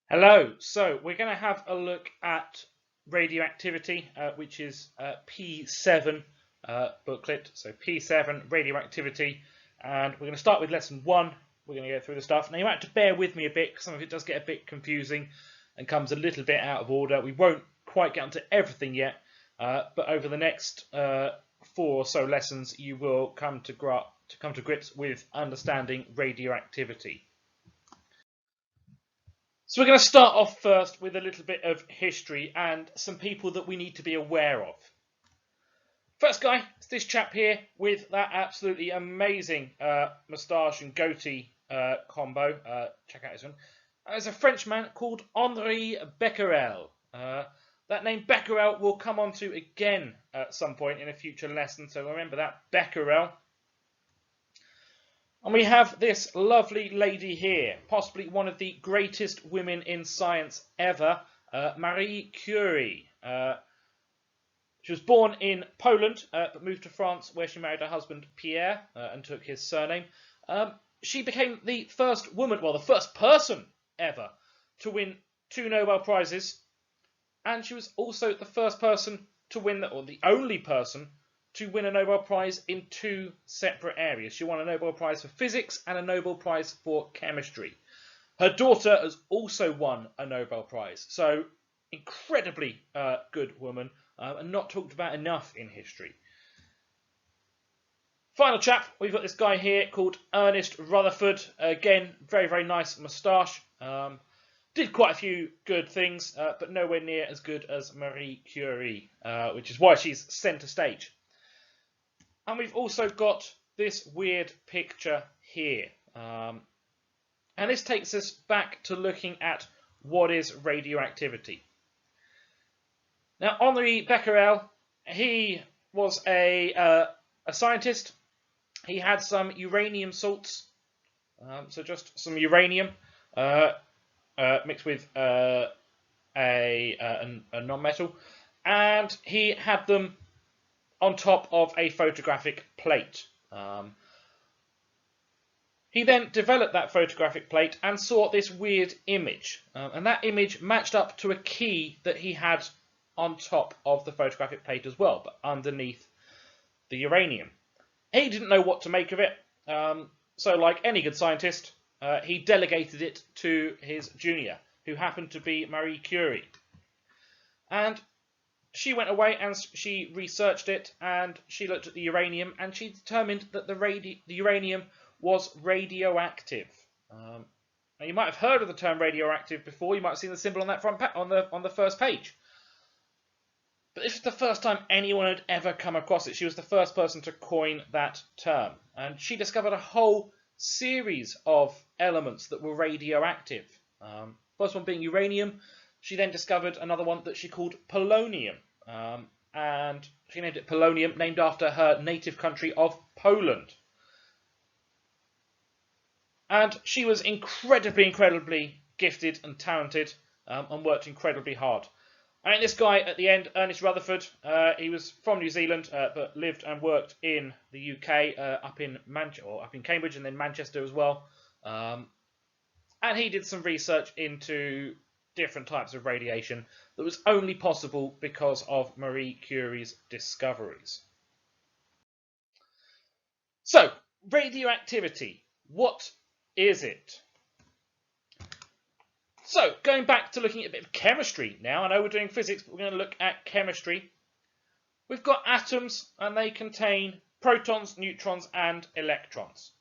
Hello, so we're going to have a look at radioactivity, which is P7 booklet, so P7 radioactivity, and we're going to start with lesson 1. We're going to go through the stuff. Now you might have to bear with me a bit, because some of it does get a bit confusing and comes a little bit out of order. We won't quite get onto everything yet, but over the next 4 or so lessons you will come to grips with understanding radioactivity. So we're going to start off first with a little bit of history and some people that we need to be aware of. First guy is this chap here with that absolutely amazing moustache and goatee combo. Check out this one. There's a Frenchman called Henri Becquerel. That name Becquerel will come onto again at some point in a future lesson, so remember that, Becquerel. And we have this lovely lady here, possibly one of the greatest women in science ever, Marie Curie. She was born in Poland, but moved to France, where she married her husband Pierre and took his surname. She became the first woman, well, the first person ever to win 2 Nobel Prizes, and she was also the first person to win, or the only person to win a Nobel Prize in 2 separate areas. She won a Nobel Prize for physics and a Nobel Prize for chemistry. Her daughter has also won a Nobel Prize. So, incredibly good woman, and not talked about enough in history. Final chap, we've got this guy here called Ernest Rutherford. Again, very, very nice moustache. Did quite a few good things, but nowhere near as good as Marie Curie, which is why she's centre stage. And we've also got this weird picture here. And this takes us back to looking at what is radioactivity. Now, Henri Becquerel, he was a scientist. He had some uranium salts, so just some uranium mixed with a non-metal, and he had them on top of a photographic plate. He then developed that photographic plate and saw this weird image, and that image matched up to a key that he had on top of the photographic plate as well, but underneath the uranium. He didn't know what to make of it, so like any good scientist, he delegated it to his junior, who happened to be Marie Curie. And she went away and she researched it, and she looked at the uranium, and she determined that the uranium was radioactive. Now you might have heard of the term radioactive before. You might have seen the symbol on that front on the first page. But this was the first time anyone had ever come across it. She was the first person to coin that term, and she discovered a whole series of elements that were radioactive. First one being uranium. She then discovered another one that she called polonium, and she named it polonium, named after her native country of Poland. And she was incredibly gifted and talented, and worked incredibly hard. I mean, this guy at the end, Ernest Rutherford, he was from New Zealand, but lived and worked in the UK, up in Cambridge and then Manchester as well. And he did some research into different types of radiation that was only possible because of Marie Curie's discoveries. So, radioactivity, what is it? So, going back to looking at a bit of chemistry now. I know we're doing physics, but we're going to look at chemistry. We've got atoms, and they contain protons, neutrons, and electrons.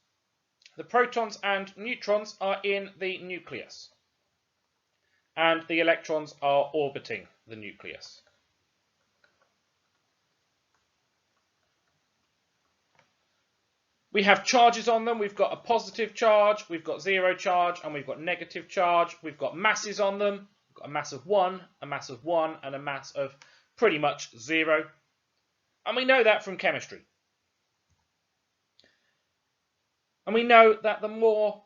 The protons and neutrons are in the nucleus, and the electrons are orbiting the nucleus. We have charges on them. We've got a positive charge, we've got 0 charge, and we've got negative charge. We've got masses on them. We've got a mass of 1, a mass of 1, and a mass of pretty much 0. And we know that from chemistry. And we know that the more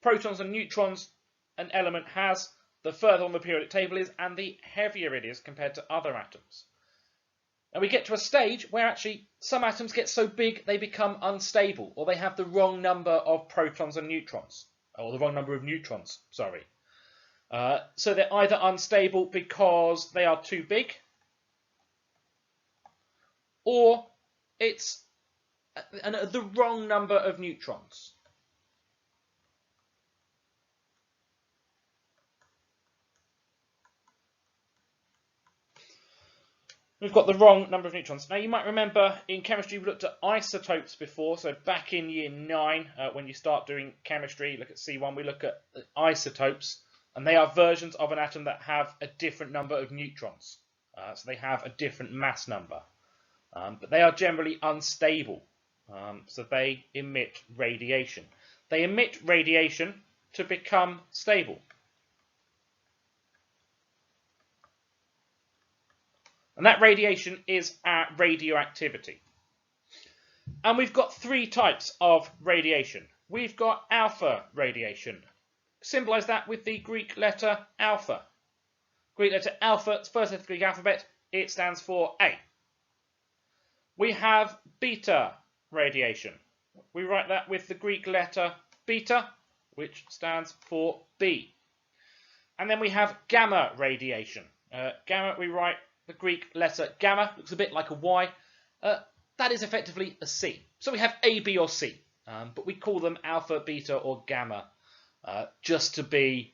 protons and neutrons an element has, the further on the periodic table is, and the heavier it is compared to other atoms. And we get to a stage where actually some atoms get so big they become unstable, or they have the wrong number of protons and neutrons, or the wrong number of neutrons, sorry. So they're either unstable because they are too big, or it's the wrong number of neutrons. We've got the wrong number of neutrons. Now you might remember in chemistry we looked at isotopes before, so back in year 9 when you start doing chemistry, you look at C1, we look at isotopes, and they are versions of an atom that have a different number of neutrons. So they have a different mass number, but they are generally unstable, so they emit radiation. They emit radiation to become stable. And that radiation is our radioactivity. And we've got 3 types of radiation. We've got alpha radiation. Symbolise that with the Greek letter alpha. Greek letter alpha, it's first letter of the Greek alphabet, it stands for A. We have beta radiation. We write that with the Greek letter beta, which stands for B. And then we have gamma radiation. Gamma, we write the Greek letter gamma, looks a bit like a Y. That is effectively a C. So we have A, B or C, but we call them alpha, beta or gamma just to be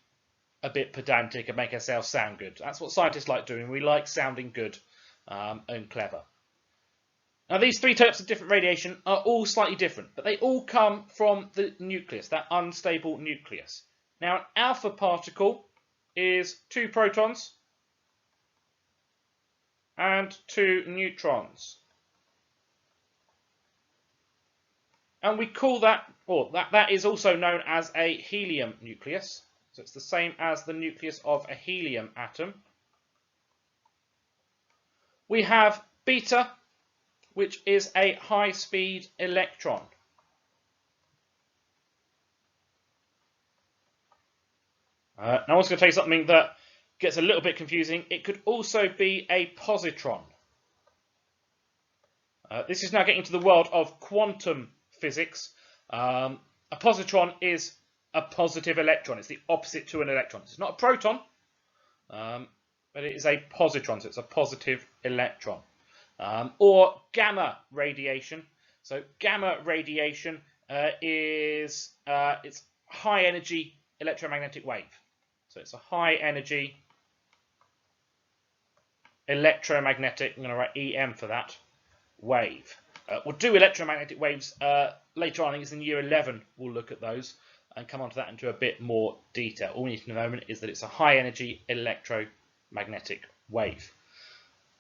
a bit pedantic and make ourselves sound good. That's what scientists like doing. We like sounding good and clever. Now these 3 types of different radiation are all slightly different, but they all come from the nucleus, that unstable nucleus. Now an alpha particle is 2 protons and 2 neutrons. And we call that, or that is also known as a helium nucleus. So it's the same as the nucleus of a helium atom. We have beta, which is a high-speed electron. Now I'm also going to tell you something that gets a little bit confusing. It could also be a positron. This is now getting to the world of quantum physics. A positron is a positive electron. It's the opposite to an electron. It's not a proton, but it is a positron, so it's a positive electron. Or gamma radiation. So gamma radiation is it's high energy electromagnetic wave. So it's a high energy electromagnetic, I'm going to write EM for that, wave. We'll do electromagnetic waves later on. I think it's in year 11 we'll look at those and come on to that into a bit more detail. All we need to know at the moment is that it's a high energy electromagnetic wave.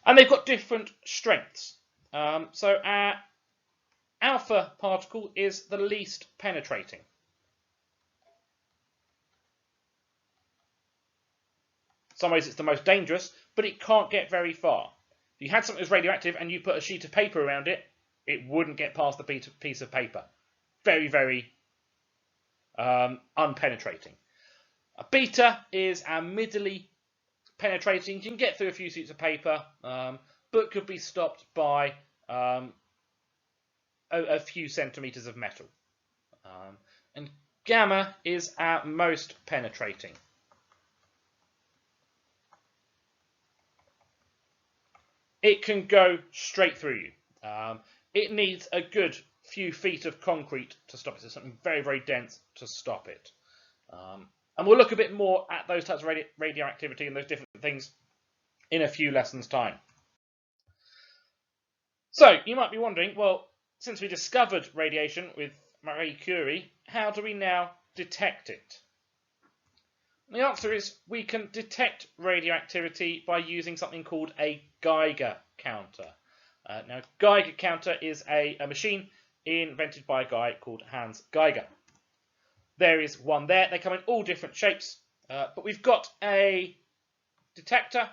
And they've got different strengths. So our alpha particle is the least penetrating. In some ways it's the most dangerous, but it can't get very far. If you had something that was radioactive and you put a sheet of paper around it, it wouldn't get past the piece of paper. Very, very unpenetrating. A beta is our middly penetrating. You can get through a few sheets of paper, but could be stopped by a few centimeters of metal. And gamma is our most penetrating. It can go straight through you. It needs a good few feet of concrete to stop it. So something very, very dense to stop it. And we'll look a bit more at those types of radioactivity and those different things in a few lessons' time. So you might be wondering, well, since we discovered radiation with Marie Curie, how do we now detect it? And the answer is we can detect radioactivity by using something called a Geiger counter. Now, Geiger counter is a machine invented by a guy called Hans Geiger. There is one there. They come in all different shapes, but we've got a detector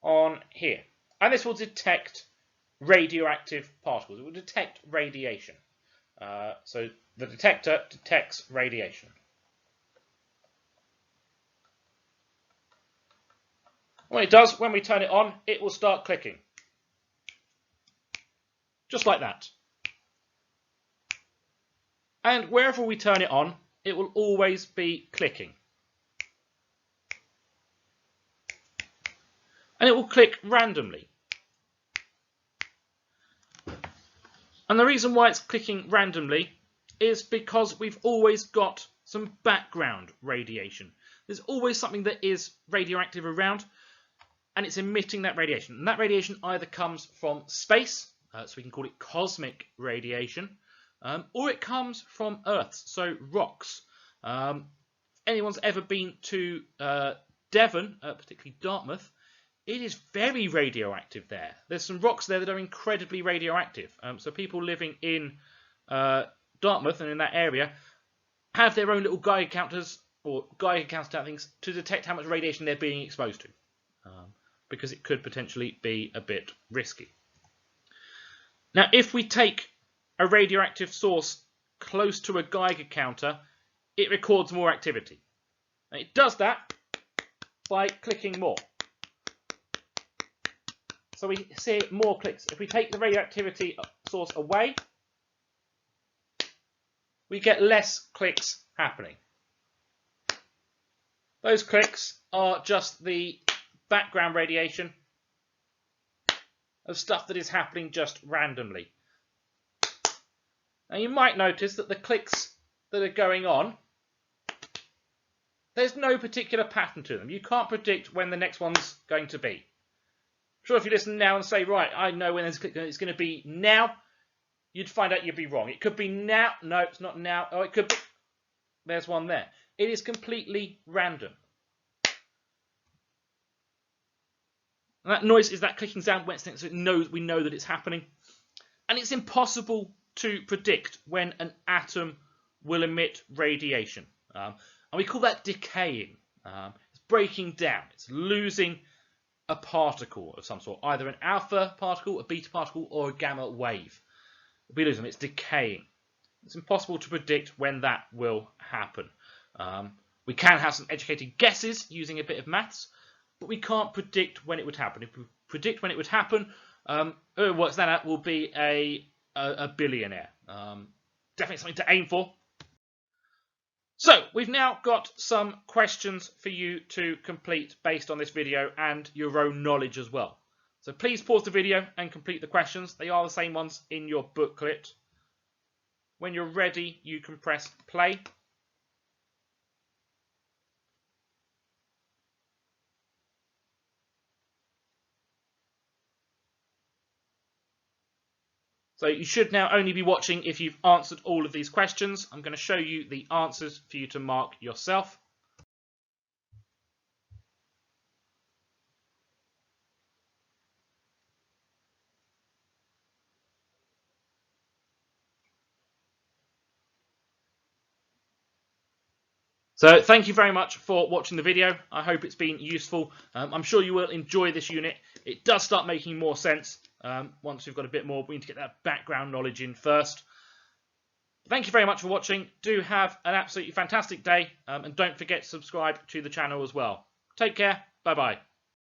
on here. And this will detect radioactive particles. It will detect radiation. So the detector detects radiation. When it does, when we turn it on, it will start clicking. Just like that. And wherever we turn it on, it will always be clicking. And it will click randomly. And the reason why it's clicking randomly is because we've always got some background radiation. There's always something that is radioactive around, and it's emitting that radiation. And that radiation either comes from space, so we can call it cosmic radiation, or it comes from Earth, so rocks. Anyone's ever been to Devon, particularly Dartmouth, it is very radioactive there. There's some rocks there that are incredibly radioactive. So people living in Dartmouth and in that area have their own little Geiger counters or Geiger counter things to detect how much radiation they're being exposed to, because it could potentially be a bit risky. Now, if we take a radioactive source close to a Geiger counter, it records more activity. And it does that by clicking more. So we see more clicks. If we take the radioactivity source away, we get less clicks happening. Those clicks are just the background radiation of stuff that is happening just randomly. Now you might notice that the clicks that are going on, there's no particular pattern to them. You can't predict when the next one's going to be. Sure, if you listen now and say, right, I know when it's going to be now, you'd find out you'd be wrong. It could be now. No, it's not now. Oh, it could be. There's one there. It is completely random. And that noise is that clicking sound when we know that it's happening. And it's impossible to predict when an atom will emit radiation. And we call that decaying. It's breaking down. It's losing a particle of some sort, either an alpha particle, a beta particle, or a gamma wave. We lose them. It's decaying. It's impossible to predict when that will happen. We can have some educated guesses using a bit of maths, but we can't predict when it would happen. If we predict when it would happen, whoever works that out will be a billionaire. Definitely something to aim for. So, we've now got some questions for you to complete based on this video and your own knowledge as well. So please pause the video and complete the questions. They are the same ones in your booklet. When you're ready, you can press play. So you should now only be watching if you've answered all of these questions. I'm going to show you the answers for you to mark yourself. So thank you very much for watching the video. I hope it's been useful. I'm sure you will enjoy this unit. It does start making more sense once we've got a bit more. We need to get that background knowledge in first. Thank you very much for watching. Do have an absolutely fantastic day, and don't forget to subscribe to the channel as well. Take care. Bye-bye.